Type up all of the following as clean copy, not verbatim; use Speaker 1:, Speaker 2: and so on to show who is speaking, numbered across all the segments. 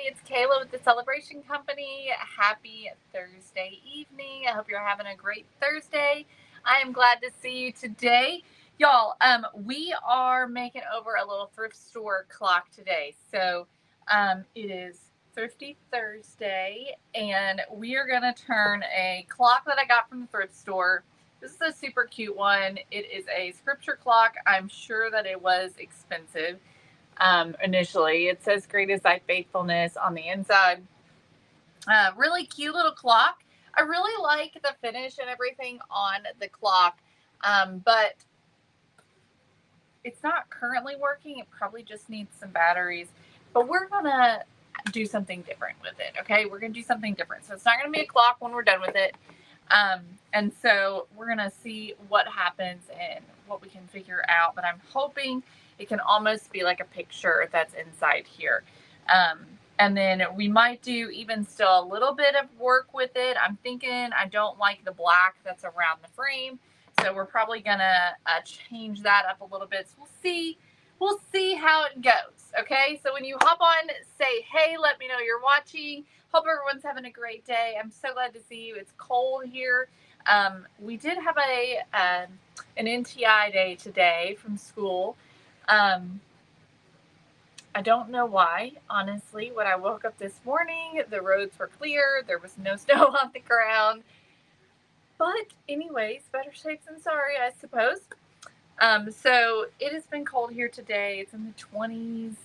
Speaker 1: it's Kayla with the Celebration Company. Happy Thursday evening. I hope you're having a great Thursday. I am glad to see you today. Y'all, we are making over a little thrift store clock today. So it is Thrifty Thursday, and we are going to turn a clock that I got from the thrift store. This is a super cute one. It is a scripture clock. I'm sure that it was expensive. Initially, it says great is thy faithfulness on the inside. Really cute little clock. I really like the finish and everything on the clock, but it's not currently working. It probably just needs some batteries, but we're gonna do something different with it. Okay, we're gonna do something different, so it's not gonna be a clock when we're done with it. And so we're gonna see what happens and what we can figure out, but I'm hoping it can almost be like a picture that's inside here. And then we might do even still a little bit of work with it. I'm thinking I don't like the black that's around the frame, so we're probably gonna change that up a little bit. So we'll see how it goes. Okay, so when you hop on, say hey, let me know you're watching. Hope everyone's having a great day. I'm so glad to see you. It's cold here. We did have an NTI day today from school. I don't know why, honestly. When I woke up this morning, the roads were clear. There was no snow on the ground. But anyways, better safe than sorry, I suppose. So it has been cold here today. It's in the 20s,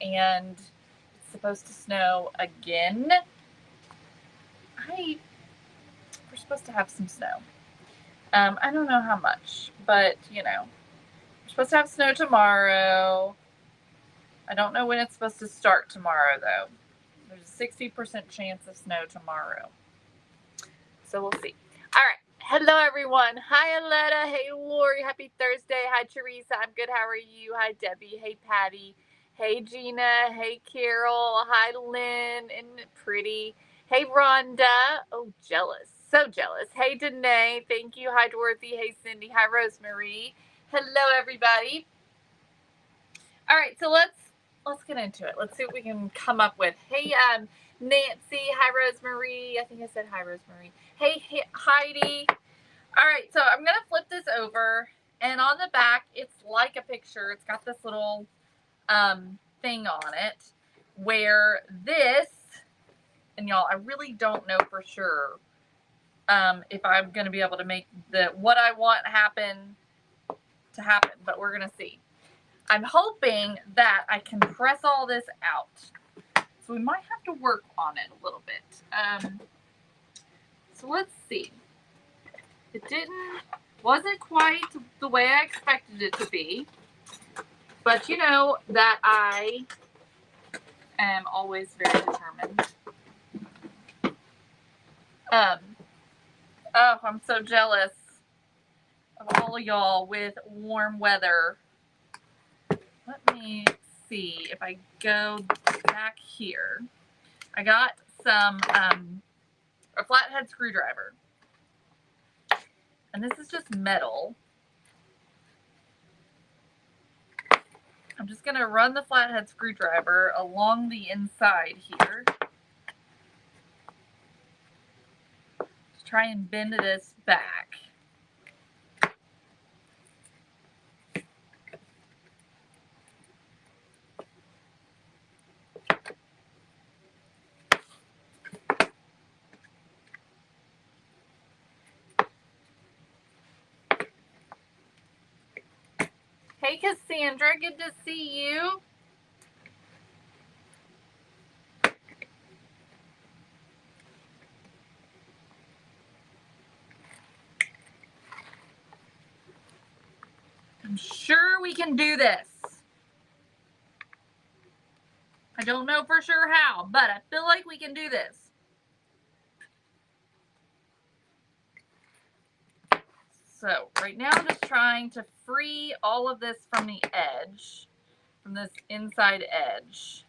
Speaker 1: and it's supposed to snow again. We're supposed to have some snow. I don't know how much, but we're supposed to have snow tomorrow. I don't know when it's supposed to start tomorrow, though. There's a 60% chance of snow tomorrow. So we'll see. All right. Hello, everyone. Hi, Aletta. Hey, Lori. Happy Thursday. Hi, Teresa. I'm good. How are you? Hi, Debbie. Hey, Patty. Hey, Gina. Hey, Carol. Hi, Lynn and Pretty. Hey, Rhonda. Oh, jealous. So jealous. Hey, Danae. Thank you. Hi, Dorothy. Hey, Cindy. Hi, Rosemary. Hello, everybody. All right. So let's get into it. Let's see what we can come up with. Hey, Nancy. Hi, Rosemary. I think I said hi, Rosemary. Hey, Heidi. All right, so I'm going to flip this over, and on the back, it's like a picture. It's got this little thing on it where this, and y'all, I really don't know for sure if I'm going to be able to make what I want happen, but we're going to see. I'm hoping that I can press all this out. So we might have to work on it a little bit. So let's see. It wasn't quite the way I expected it to be, but you know that I am always very determined. Oh, I'm so jealous of all of y'all with warm weather. Let me see if I go back here. I got a flathead screwdriver. And this is just metal. I'm just going to run the flathead screwdriver along the inside here to try and bend this back. Hey, Cassandra, good to see you. I'm sure we can do this. I don't know for sure how, but I feel like we can do this. So right now I'm just trying to free all of this from the edge, from this inside edge.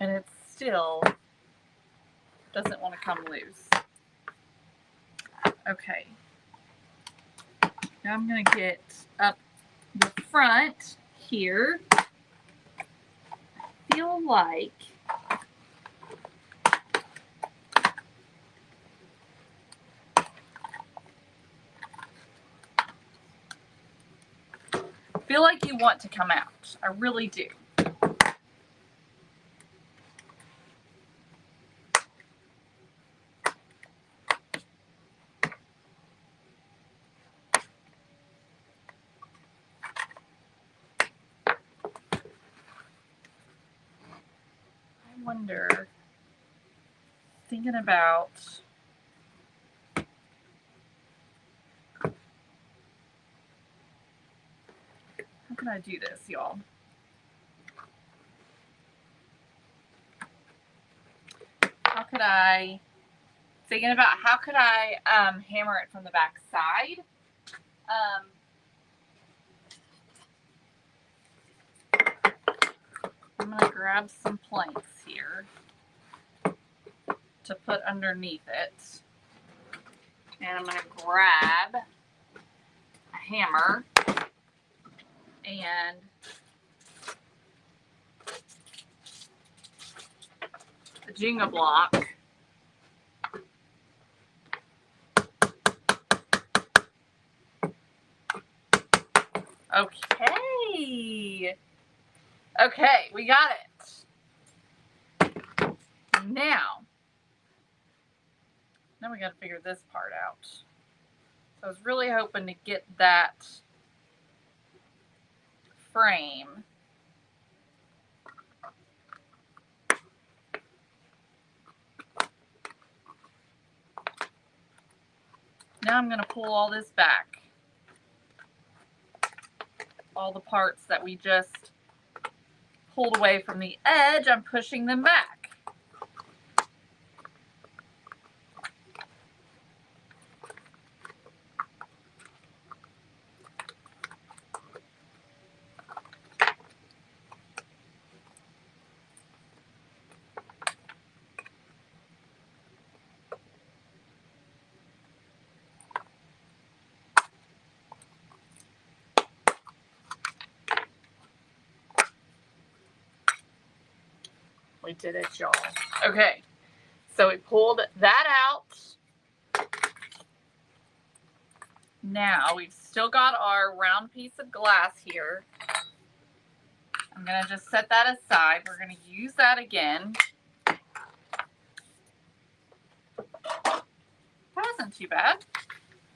Speaker 1: and it still doesn't want to come loose. Okay. Now I'm going to get up the front here. I feel like you want to come out. I really do. I wonder, thinking about how can I do this, y'all? Thinking about how could I hammer it from the back side. I'm going to grab some planks here to put underneath it. And I'm going to grab a hammer and a Jenga block. Okay. Okay, we got it. Now we got to figure this part out. So I was really hoping to get that frame now. I'm going to pull all this back. All the parts that we just pulled away from the edge, I'm pushing them back. We did it, y'all. Okay, so we pulled that out. Now we've still got our round piece of glass here. I'm going to just set that aside. We're going to use that again. That wasn't too bad.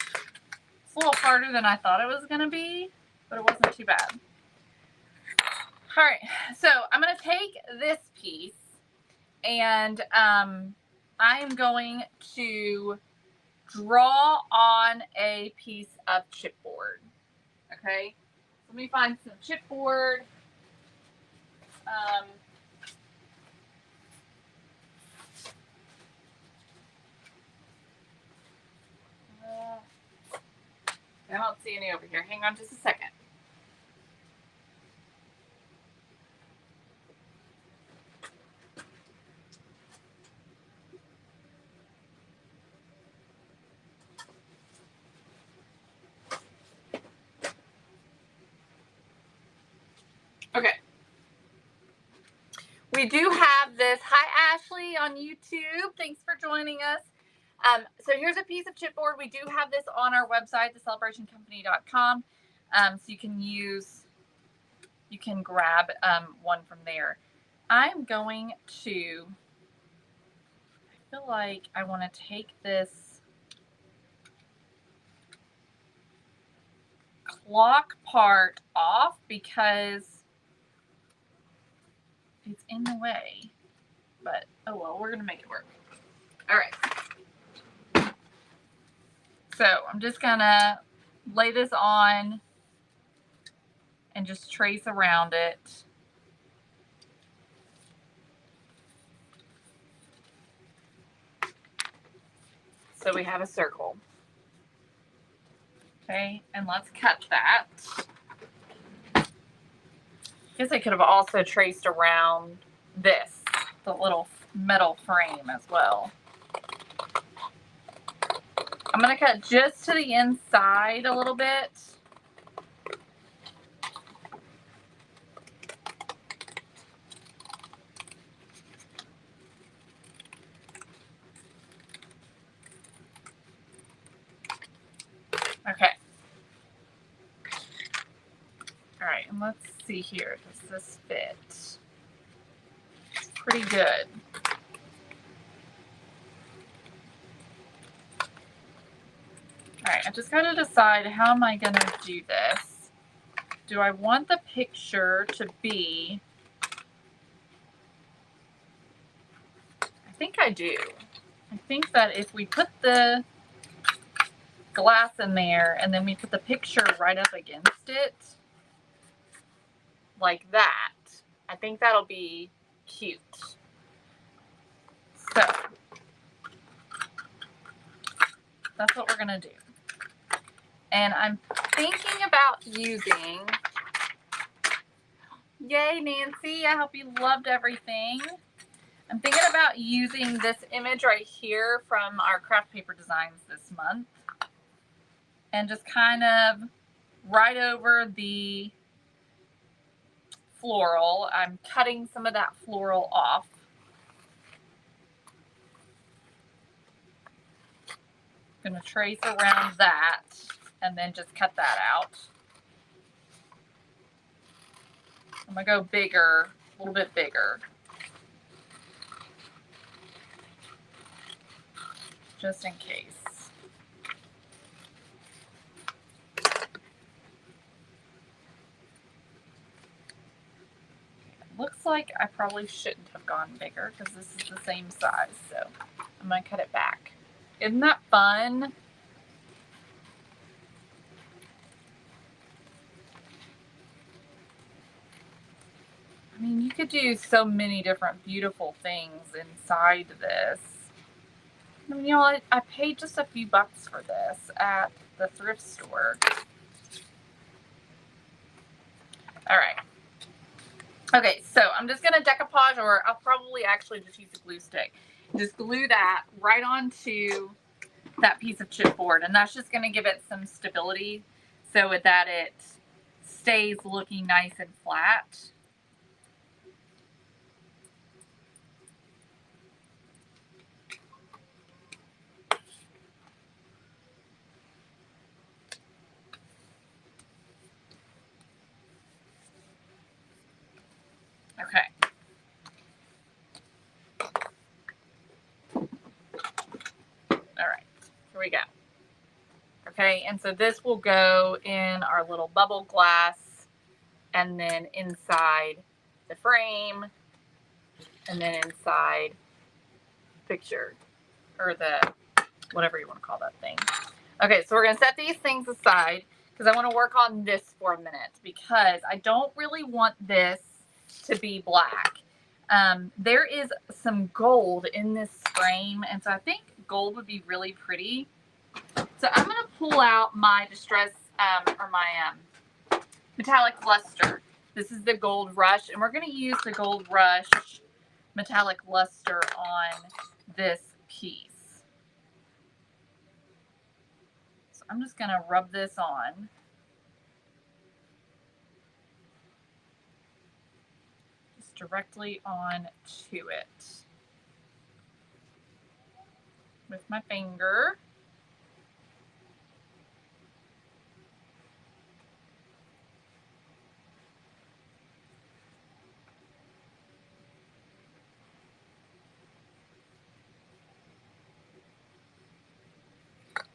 Speaker 1: It's a little harder than I thought it was going to be, but it wasn't too bad. All right, so I'm going to take this piece and I am going to draw on a piece of chipboard. Okay, let me find some chipboard. I don't see any over here. Hang on just a second. Okay. We do have this. Hi, Ashley on YouTube. Thanks for joining us. So here's a piece of chipboard. We do have this on our website, thecelebrationcompany.com. So you can grab one from there. I'm going to, I feel like I want to take this clock part off because it's in the way. But, oh well, we're going to make it work. All right. So I'm just going to lay this on and just trace around it. So we have a circle. Okay, and let's cut that. I guess I could have also traced around this, the little metal frame as well. I'm going to cut just to the inside a little bit. Okay. All right, and let's see here. Does this fit? It's pretty good. All right, I just got to decide, how am I going to do this? Do I want the picture to be... I think I do. I think that if we put the glass in there and then we put the picture right up against it, like that, I think that'll be cute. So that's what we're going to do. And I'm thinking about using, yay Nancy, I hope you loved everything. I'm thinking about using this image right here from our craft paper designs this month and just kind of right over the floral. I'm cutting some of that floral off. I'm going to trace around that and then just cut that out. I'm going to go bigger, a little bit bigger. Just in case. Looks like I probably shouldn't have gone bigger because this is the same size, so I'm going to cut it back. Isn't that fun? I mean, you could do so many different beautiful things inside this. I mean, you know, I paid just a few bucks for this at the thrift store. All right. Okay, so I'm just going to decoupage, or I'll probably actually just use a glue stick. Just glue that right onto that piece of chipboard, and that's just going to give it some stability so that it stays looking nice and flat. Okay. All right, here we go. Okay, and so this will go in our little bubble glass and then inside the frame and then inside picture, or the, whatever you want to call that thing. Okay, so we're going to set these things aside because I want to work on this for a minute because I don't really want this to be black. There is some gold in this frame, and so I think gold would be really pretty. So I'm going to pull out my distress, or my metallic luster. This is the Gold Rush, and we're going to use the Gold Rush metallic luster on this piece. So I'm just going to rub this on. Just directly on to it with my finger.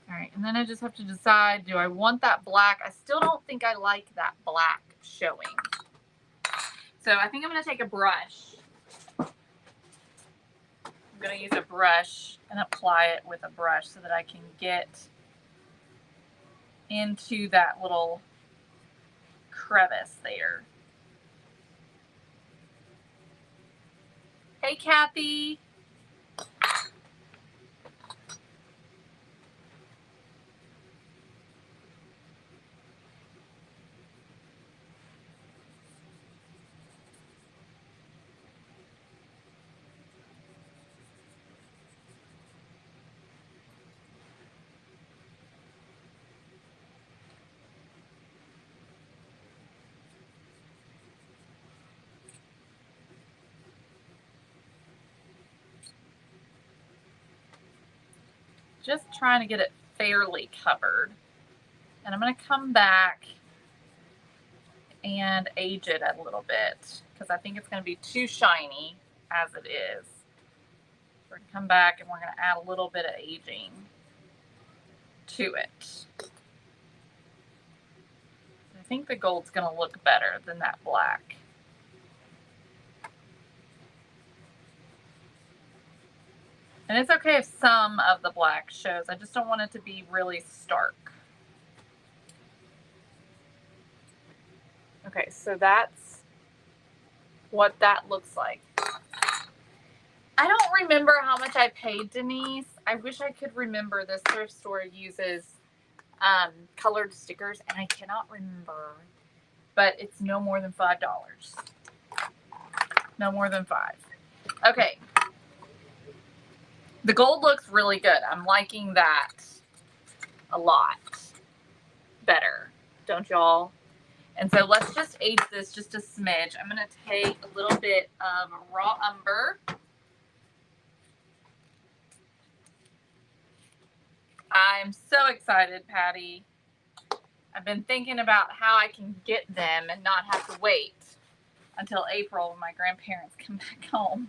Speaker 1: All right, and then I just have to decide, do I want that black? I still don't think I like that black showing. So I think I'm going to take a brush. I'm going to use a brush and apply it with a brush so that I can get into that little crevice there. Hey, Kathy. just trying to get it fairly covered. And I'm going to come back and age it a little bit because I think it's going to be too shiny as it is. We're going to come back and we're going to add a little bit of aging to it. I think the gold's going to look better than that black. And it's okay if some of the black shows. I just don't want it to be really stark. Okay, so that's what that looks like. I don't remember how much I paid Denise. I wish I could remember. This thrift store uses colored stickers, and I cannot remember. But it's no more than $5. No more than $5. Okay. The gold looks really good. I'm liking that a lot better. Don't y'all? And so let's just age this just a smidge. I'm going to take a little bit of raw umber. I'm so excited, Patty. I've been thinking about how I can get them and not have to wait until April when my grandparents come back home.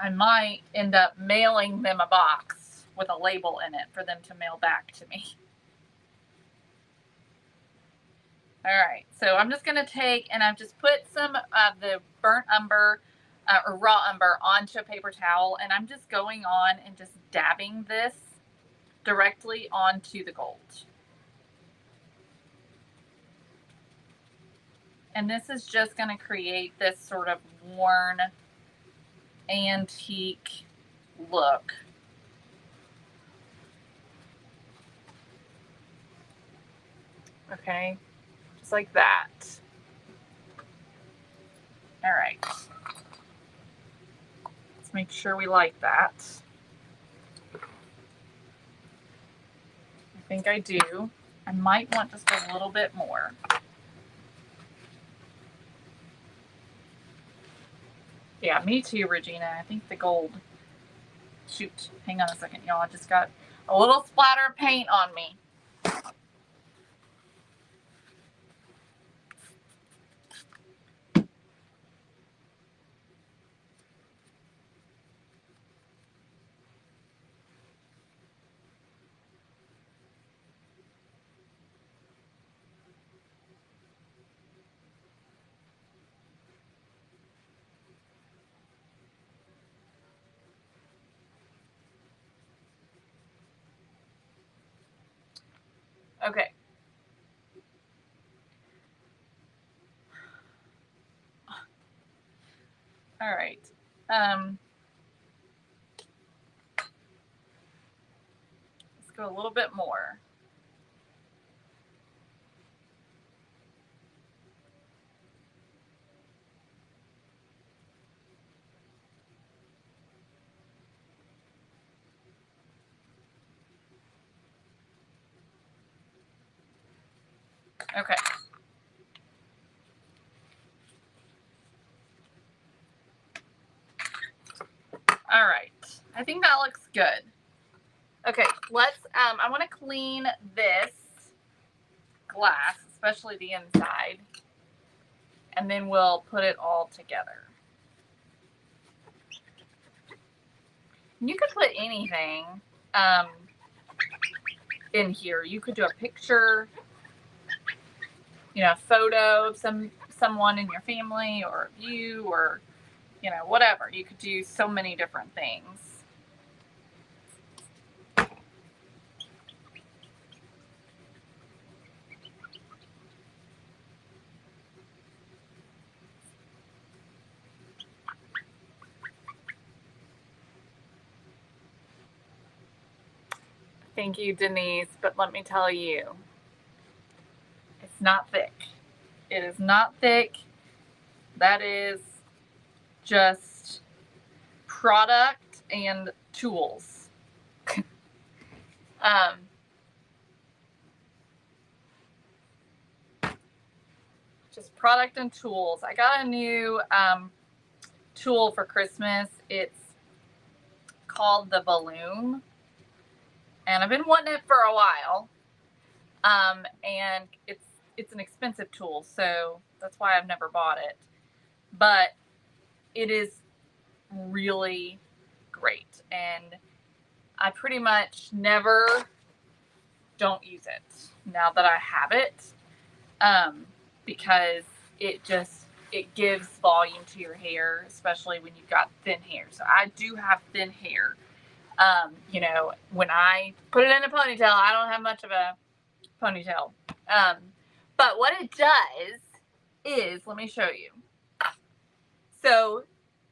Speaker 1: I might end up mailing them a box with a label in it for them to mail back to me. All right, so I'm just going to take, and I've just put some of the burnt umber or raw umber onto a paper towel, and I'm just going on and just dabbing this directly onto the gold. And this is just going to create this sort of worn, antique look. Okay, just like that. All right. Let's make sure we like that. I think I do. I might want just a little bit more. Yeah, me too, Regina. I think the gold. Shoot, hang on a second, y'all. I just got a little splatter of paint on me. Okay. All right. Let's go a little bit more. Okay. All right. I think that looks good. Okay, let's, I want to clean this glass, especially the inside, and then we'll put it all together. You could put anything in here. You could do a picture, you know, a photo of someone in your family or you, or, you know, whatever. You could do so many different things. Thank you, Denise, but let me tell you, it's not thick. It is not thick. That is just product and tools. Just product and tools. I got a new tool for Christmas. It's called the balloon, and I've been wanting it for a while. And it's an expensive tool, so that's why I've never bought it. But it is really great, and I pretty much never don't use it now that I have it, because it gives volume to your hair, especially when you've got thin hair. So I do have thin hair. You know, when I put it in a ponytail, I don't have much of a ponytail. But what it does is, let me show you. So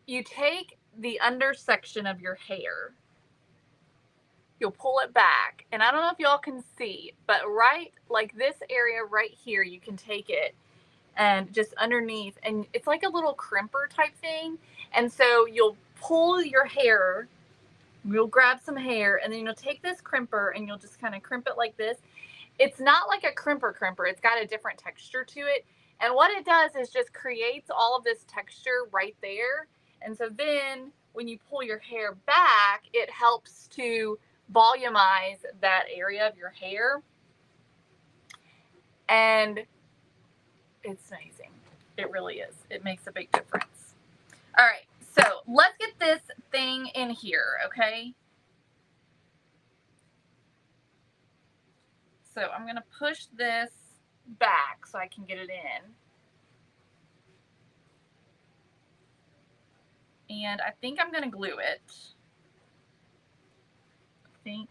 Speaker 1: you take the under section of your hair, you'll pull it back, and I don't know if y'all can see, but right, like this area right here, you can take it and just underneath, and it's like a little crimper type thing. And so you'll pull your hair, you'll grab some hair, and then you'll take this crimper and you'll just kind of crimp it like this. It's not like a crimper, it's got a different texture to it. And what it does is just creates all of this texture right there. And so then when you pull your hair back, it helps to volumize that area of your hair. And it's amazing. It really is. It makes a big difference. All right, so let's get this thing in here, okay? So I'm going to push this back so I can get it in. And I think I'm going to glue it. I think.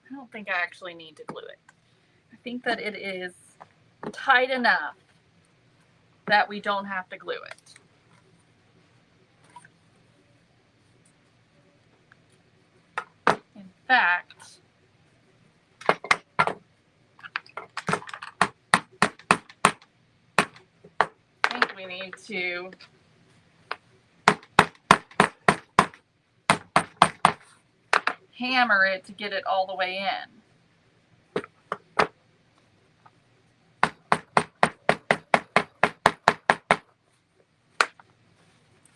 Speaker 1: I don't think I actually need to glue it. I think that it is tight enough that we don't have to glue it. In fact, I think we need to hammer it to get it all the way in.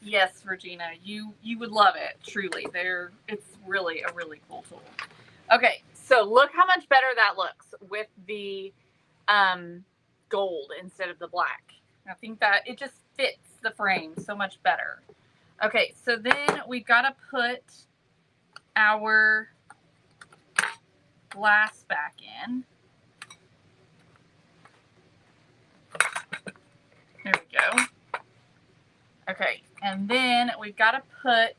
Speaker 1: Yes, Regina, you would love it, truly. It's really a really cool tool. Okay, so look how much better that looks with the gold instead of the black. I think that it just fits the frame so much better. Okay, so then we've got to put our glass back in. There we go. Okay, and then we've got to put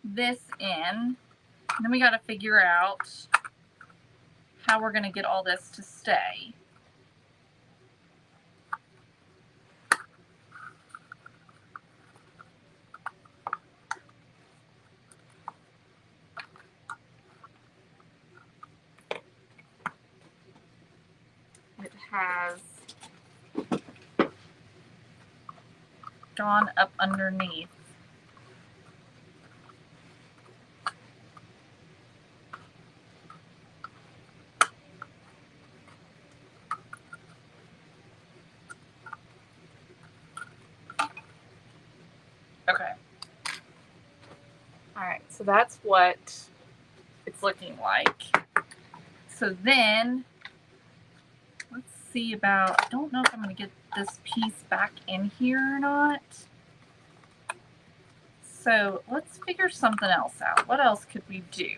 Speaker 1: this in. And then we got to figure out how we're going to get all this to stay. It has gone up underneath. Okay. All right, so that's what it's looking like. So then, let's see about, I don't know if I'm going to get this piece back in here or not. So let's figure something else out. What else could we do?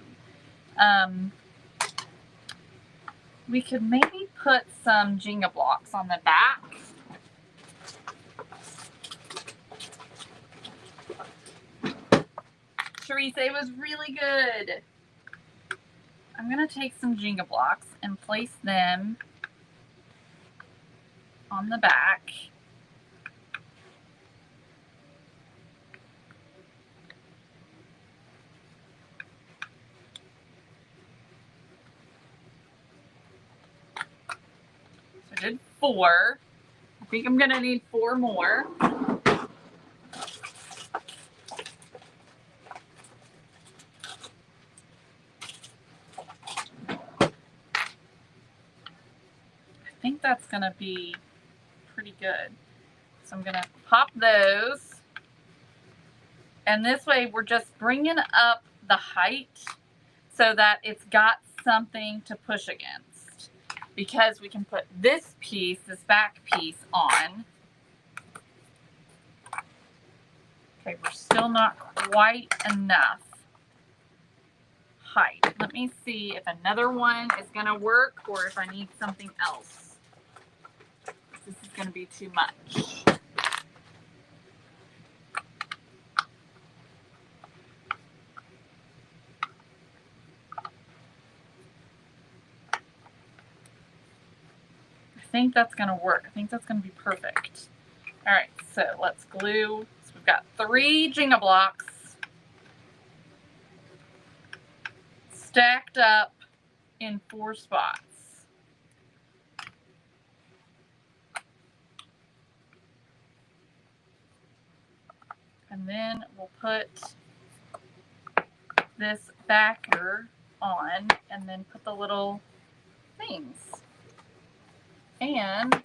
Speaker 1: We could maybe put some Jenga blocks on the back. Teresa, it was really good. I'm going to take some Jenga blocks and place them on the back. I did 4. I think I'm gonna need 4 more. I think that's gonna be pretty good. So I'm gonna pop those. And this way we're just bringing up the height so that it's got something to push against. Because we can put this piece, this back piece on. Okay, we're still not quite enough height. Let me see if another one is gonna work or if I need something else. This is gonna be too much. I think that's gonna work. I think that's gonna be perfect. All right, so let's glue. So we've got 3 Jenga blocks stacked up in 4 spots. And then we'll put this backer on and then put the little things. And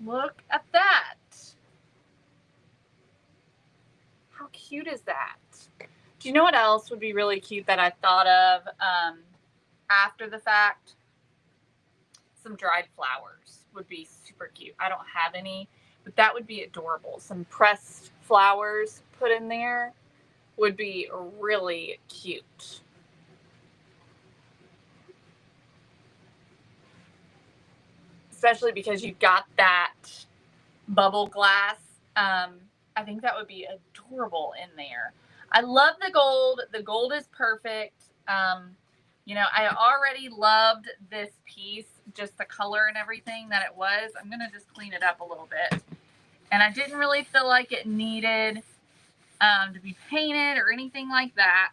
Speaker 1: look at that. How cute is that? Do you know what else would be really cute that I thought of after the fact? Some dried flowers would be super cute. I don't have any, but that would be adorable. Some pressed flowers put in there would be really cute. Especially because you've got that bubble glass. I think that would be adorable in there. I love the gold. The gold is perfect. You know, I already loved this piece, just the color and everything that it was. I'm going to just clean it up a little bit. And I didn't really feel like it needed to be painted or anything like that.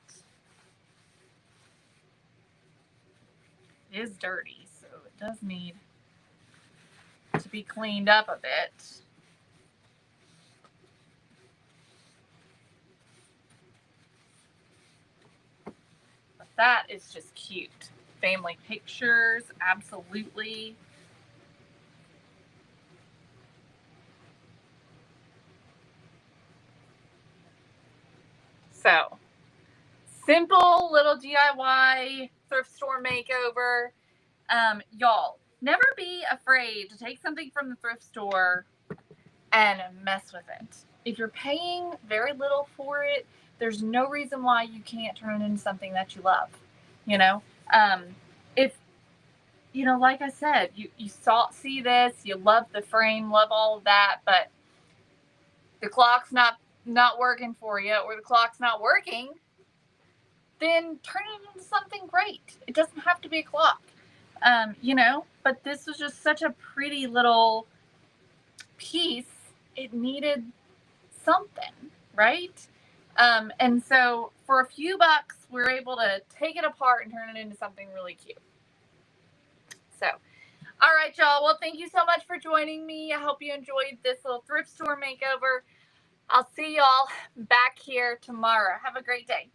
Speaker 1: It is dirty, so it does need to be cleaned up a bit. But that is just cute. Family pictures, absolutely. So, simple little DIY thrift store makeover. Y'all, never be afraid to take something from the thrift store and mess with it. If you're paying very little for it, there's no reason why you can't turn it into something that you love. You know, if you know, like I said, you see this, you love the frame, love all of that, but the clock's not working for you, or the clock's not working, then turn it into something great. It doesn't have to be a clock. You know, but this was just such a pretty little piece. It needed something, right? And so for a few bucks, we're able to take it apart and turn it into something really cute. So, all right, y'all. Well, thank you so much for joining me. I hope you enjoyed this little thrift store makeover. I'll see y'all back here tomorrow. Have a great day.